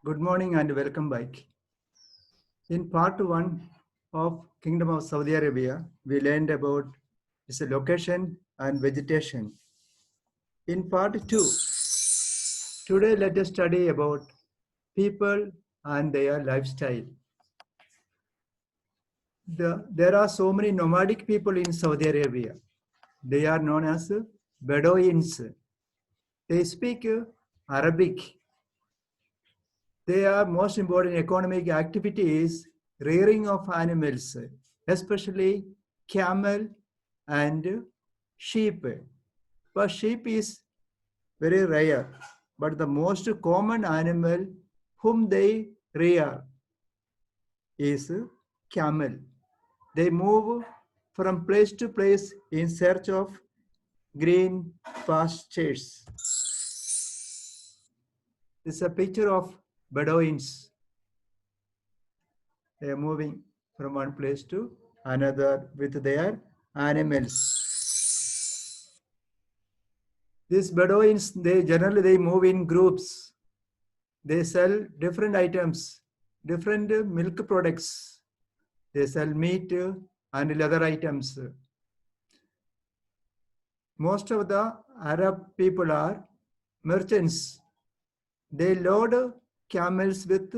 Good morning and welcome back. In part 1 of Kingdom of Saudi Arabia, we learned about its location and vegetation. In part 2, today let us study about people and their lifestyle. There are so many nomadic people in Saudi Arabia. They are known as Bedouins. They speak Arabic. Their most important economic activity is rearing of animals, especially camel and sheep. But sheep is very rare. But the most common animal whom they rear is camel. They move from place to place in search of green pastures. This is a picture of Bedouins. They are moving from one place to another with their animals. These Bedouins, they generally move in groups. They sell different items, different milk products. They sell meat and other items. Most of the Arab people are merchants. They load camels with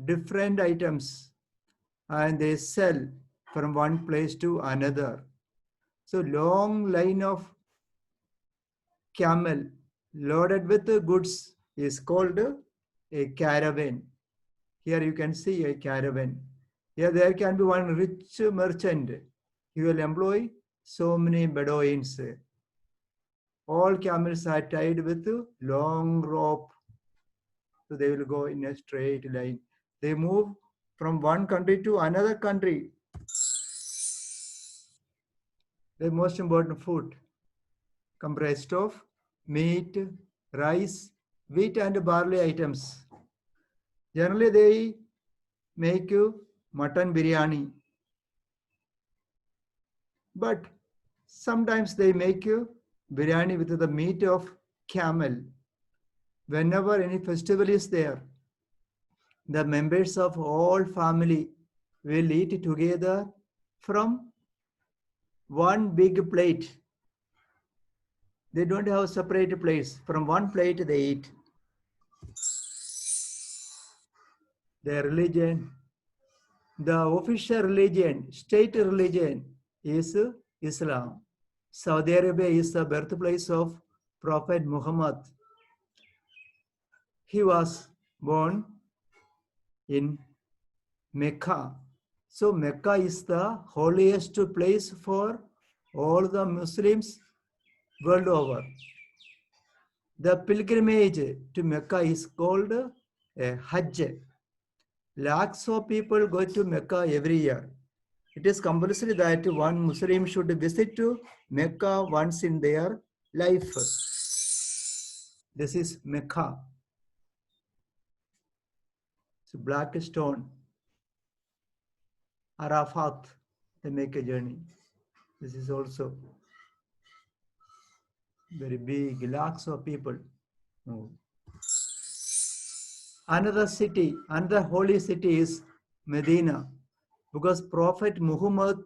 different items and they sell from one place to another. So long line of camel loaded with goods is called a caravan. Here you can see a caravan. Here there can be one rich merchant. He will employ so many Bedouins. All camels are tied with long rope. So they will go in a straight line. They move from one country to another country. The most important food comprised of meat, rice, wheat and barley items. Generally they make mutton biryani. But sometimes they make biryani with the meat of camel. Whenever any festival is there, the members of all family will eat together from one big plate. They don't have separate plates. From one plate they eat. Their religion, the official religion, state religion is Islam. Saudi Arabia is the birthplace of Prophet Muhammad. He was born in Mecca. So Mecca is the holiest place for all the Muslims world over. The pilgrimage to Mecca is called a Hajj. Lakhs of people go to Mecca every year. It is compulsory that one Muslim should visit to Mecca once in their life. This is Mecca. It's a black stone. Arafat, they make a journey. This is also very big, lakhs of people. Oh. Another city, another holy city is Medina, because Prophet Muhammad,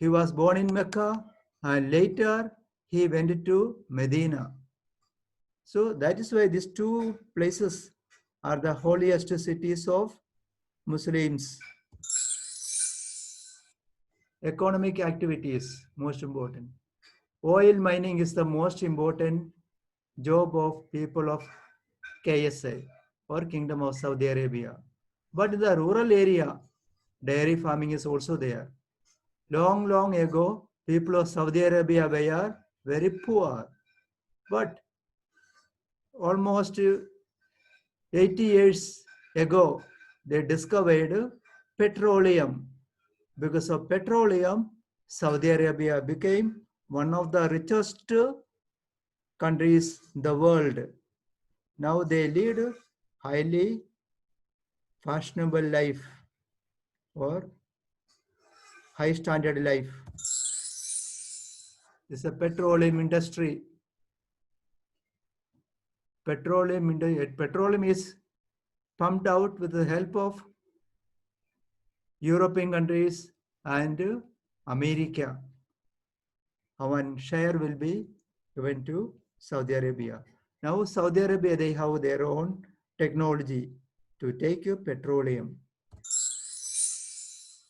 he was born in Mecca and later he went to Medina. So that is why these two places are the holiest cities of Muslims. Economic activities, most important. Oil mining is the most important job of people of KSA or Kingdom of Saudi Arabia. But in the rural area, dairy farming is also there. Long, long ago, people of Saudi Arabia were very poor. But almost 80 years ago, they discovered petroleum. Because of petroleum, Saudi Arabia became one of the richest countries in the world. Now they lead highly fashionable life or high standard life. This is a petroleum industry. Petroleum is pumped out with the help of European countries and America. One share will be given to Saudi Arabia. Now Saudi Arabia, they have their own technology to take petroleum.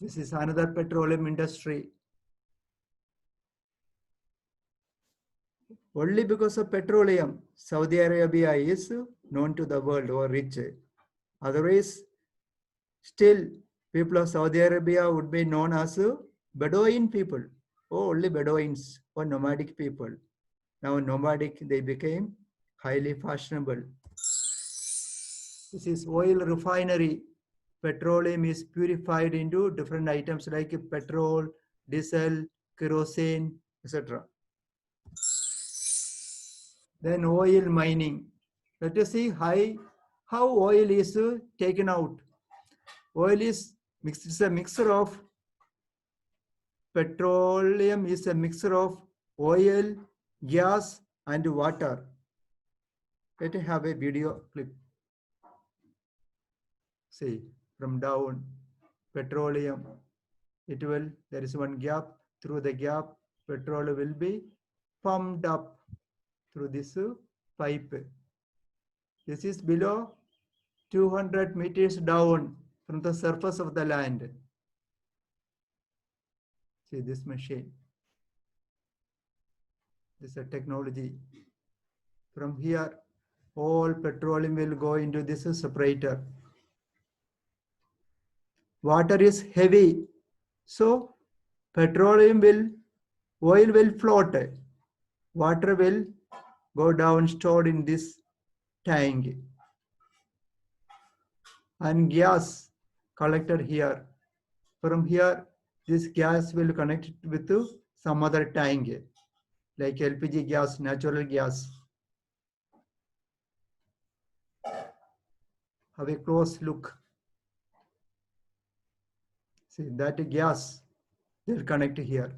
This is another petroleum industry. Only because of petroleum, Saudi Arabia is known to the world or rich. Otherwise, still people of Saudi Arabia would be known as Bedouin people, or only Bedouins or nomadic people. Now nomadic, they became highly fashionable. This is oil refinery. Petroleum is purified into different items like petrol, diesel, kerosene, etc. Then oil mining. Let us see how oil is taken out. Oil is mixed. It's a mixture of petroleum is a mixture of oil, gas, and water. Let us have a video clip. See, from down, petroleum, there is one gap. Through the gap, petrol will be pumped up through this pipe. This is below 200 meters down from the surface of the land. See this machine. This is a technology. From here, all petroleum will go into this separator. Water is heavy, so oil will float. Water will go down stored in this tank. And gas collected here. From here, this gas will connect with some other tank, like LPG gas, natural gas. Have a close look. See that gas, they'll connect here.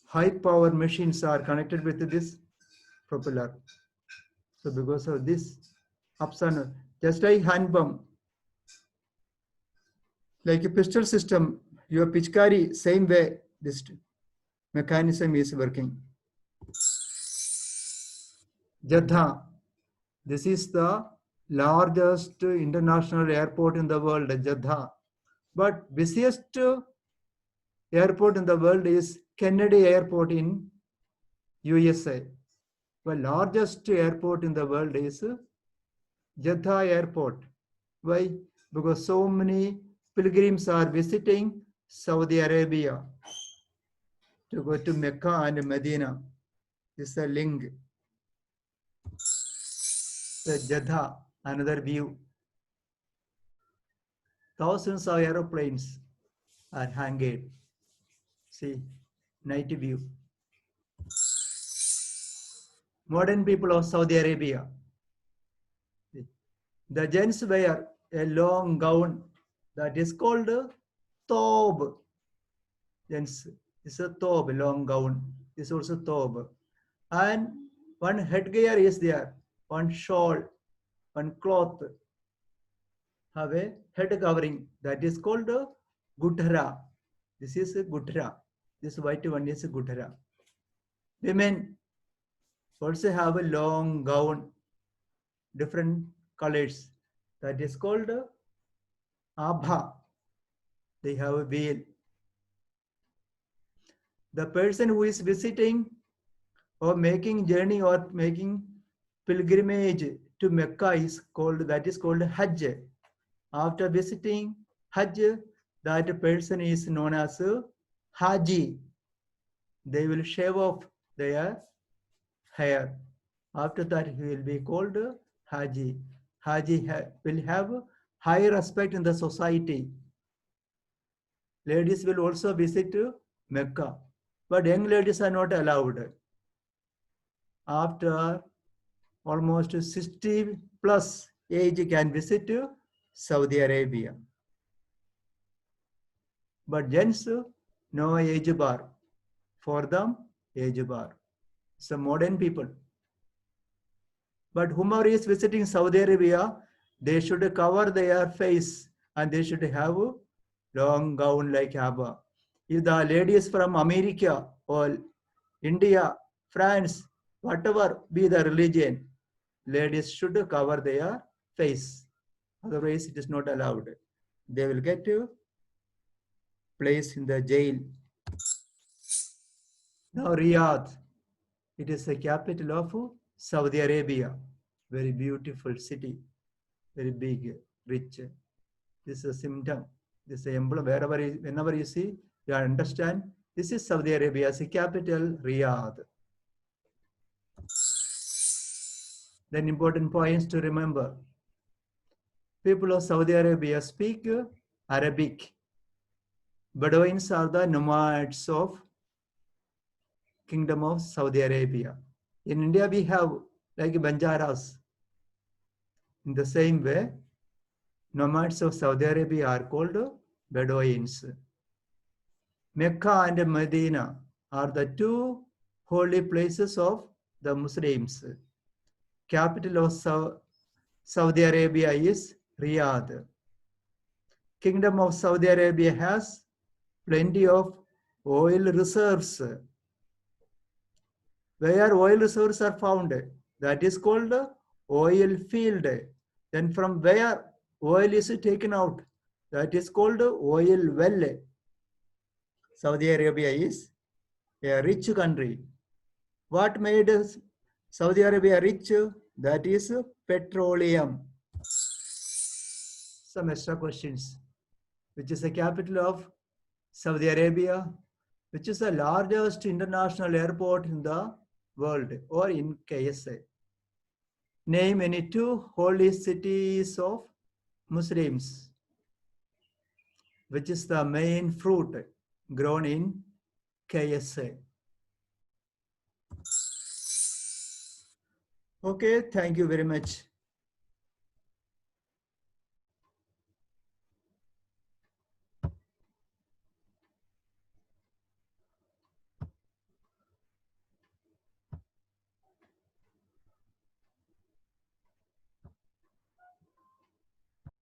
High power machines are connected with this propeller. So because of this, ups and just like hand pump, like a pistol system, your pitchkari, same way this mechanism is working. Jeddah, this is the largest international airport in the world, Jeddah. But busiest airport in the world is Kennedy Airport in USA. The largest airport in the world is Jeddah Airport. Why? Because so many pilgrims are visiting Saudi Arabia to go to Mecca and Medina. This is a link. The Jeddah, another view. Thousands of aeroplanes are hanged. See, night view. Modern people of Saudi Arabia. The gents wear a long gown that is called thob. Gents, it's a thob, long gown. This is also thob. And one headgear is there, one shawl, one cloth. Have a head covering that is called guthra. This is a guthra. This white one is a guthra. Women also have a long gown, different colors. That is called abha. They have a veil. The person who is visiting or making journey or making pilgrimage to Mecca is called Hajj. After visiting Hajj, that person is known as Haji. They will shave off their hair. After that, he will be called Haji. Haji will have high respect in the society. Ladies will also visit Mecca, but young ladies are not allowed. After almost 60 plus age can visit Saudi Arabia. But gents, no age bar for them age bar. So modern people. But whomever is visiting Saudi Arabia, they should cover their face and they should have a long gown like Abba. If the ladies from America or India, France, whatever be the religion, ladies should cover their face. Otherwise, it is not allowed. They will get placed in the jail. Now, Riyadh, it is the capital of Saudi Arabia. Very beautiful city, very big, rich. This is a symptom. This is an emblem. Whenever you see, you understand. This is Saudi Arabia's capital, Riyadh. Then important points to remember. People of Saudi Arabia speak Arabic. Bedouins are the nomads of Kingdom of Saudi Arabia. In India, we have like Banjaras. In the same way, nomads of Saudi Arabia are called Bedouins. Mecca and Medina are the two holy places of the Muslims. Capital of Saudi Arabia is Riyadh. Kingdom of Saudi Arabia has plenty of oil reserves. Where oil reserves are found, that is called oil field. Then from where oil is taken out, that is called oil well. Saudi Arabia is a rich country. What made Saudi Arabia rich? That is petroleum. Some extra questions. Which is the capital of Saudi Arabia? Which is the largest international airport in the world or in KSA? Name any two holy cities of Muslims. Which is the main fruit grown in KSA? Okay, thank you very much.